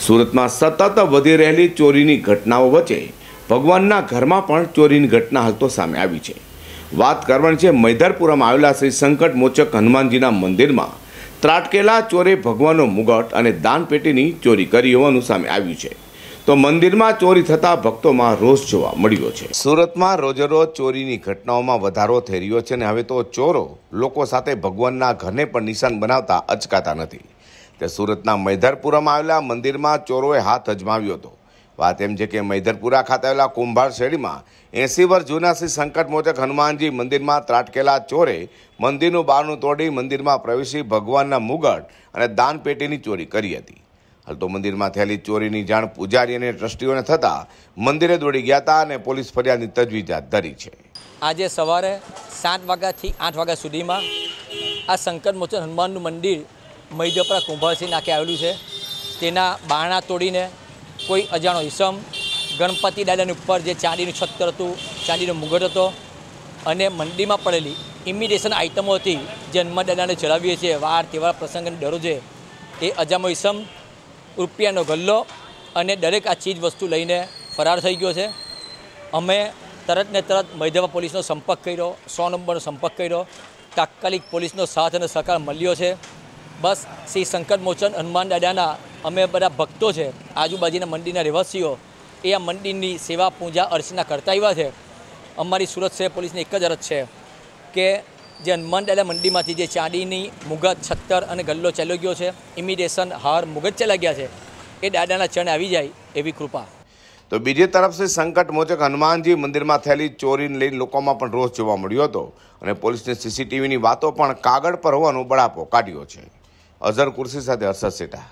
સુરતમાં સતત વધી રહેલી ચોરીની ઘટનાઓ વચ્ચે ભગવાનના ઘરમાં પણ ચોરીની ઘટના હાલ તો સામે આવી છે। વાત કરવાની છે મૈધરપુરામાં આવેલા શ્રી સંકટ મોચક હનુમાનજીના મંદિરમાં ત્રાટકેલા ચોરે ભગવાનનો મુગટ અને દાનપેટીની ચોરી કરી હોવાનું સામે આવ્યું છે। તો મંદિરમાં ચોરી થતા ભક્તોમાં રોષ જોવા મળ્યો છે। સુરતમાં રોજેરોજ ચોરીની ઘટનાઓમાં વધારો થઈ રહ્યો છે અને હવે તો ચોરો લોકો સાથે ભગવાનના ઘરને પણ નિશાન બનાવતા અચકાતા નથી। તે સુરતના મૈધરપુરામાં આવેલા મંદિરમાં ચોરોએ હાથ અજમાવ્યો હતો। વાત એમ છે કે મૈધરપુરા ખાતે આવેલા કુંભાર શેરીમાં 80 વર્ષ જૂના શ્રી સંકટ મોચક હનુમાનજી મંદિરમાં ત્રાટકેલા ચોરે મંદિરનું બારણું તોડી મંદિરમાં પ્રવેશી ભગવાનના મુગટ અને દાનપેટીની ચોરી કરી હતી। હાલ તો મંદિરમાં થયેલી ચોરીની જાણ પૂજારી અને ટ્રસ્ટીઓને થતાં મંદિરે દોડી ગયા હતા અને પોલીસ ફરિયાદની તજવીજ હાથ ધરી છે। આજે સવારે 7 વાગ્યાથી 8 વાગ્યા સુધીમાં આ સંકટ મોચક હનુમાનનું મંદિર મૈધરપુરા કુંભારસિંહ નાકે આવેલું છે। તેના બારણા તોડીને કોઈ અજાણો ઈસમ ગણપતિ દાદાની ઉપર જે ચાંદીનું છત્તર હતું, ચાંદીનો મુગટ હતો અને મંદિરમાં પડેલી ઇમિટેશન આઇટમો હતી જે હનુમાન દાદાને ચડાવીએ છીએ વાર તહેવાર પ્રસંગને દરરોજે, એ અજામો ઈસમ રૂપિયાનો ગલ્લો અને દરેક આ ચીજ વસ્તુ લઈને ફરાર થઈ ગયો છે। અમે તરત મૈધરપુરા પોલીસનો સંપર્ક કર્યો, 100 નંબરનો સંપર્ક કર્યો, તાત્કાલિક પોલીસનો સાથ અને સહકાર મળ્યો છે। બસ શ્રી સંકટ મોચક હનુમાન દાદાના અમે બધા ભક્તો છે, આજુબાજુના મંદિરના રહેવાસીઓ, એ આ મંદિરની સેવા પૂજા અર્ચના કરતા આવ્યા છે। અમારી સુરત શહેર પોલીસની એક જ અરજ છે કે જે હનુમાન દાદા મંદિરમાંથી જે ચાંદીની મુગટ, છત્તર અને ગલ્લો ચાલ્યો ગયો છે, ઇમિટેશન હાર મુગટ ચાલ્યા ગયા છે, એ દાદાના ચરણે આવી જાય એવી કૃપા। તો બીજી તરફ શ્રી સંકટ મોચક હનુમાનજી મંદિરમાં થયેલી ચોરીને લઈને લોકોમાં પણ રોષ જોવા મળ્યો હતો અને પોલીસની સીસીટીવીની વાતો પણ કાગળ પર હોવાનો બળાપો કાઢ્યો છે। અઝર કુર્સી સાથે હર્ષદ સેઠા।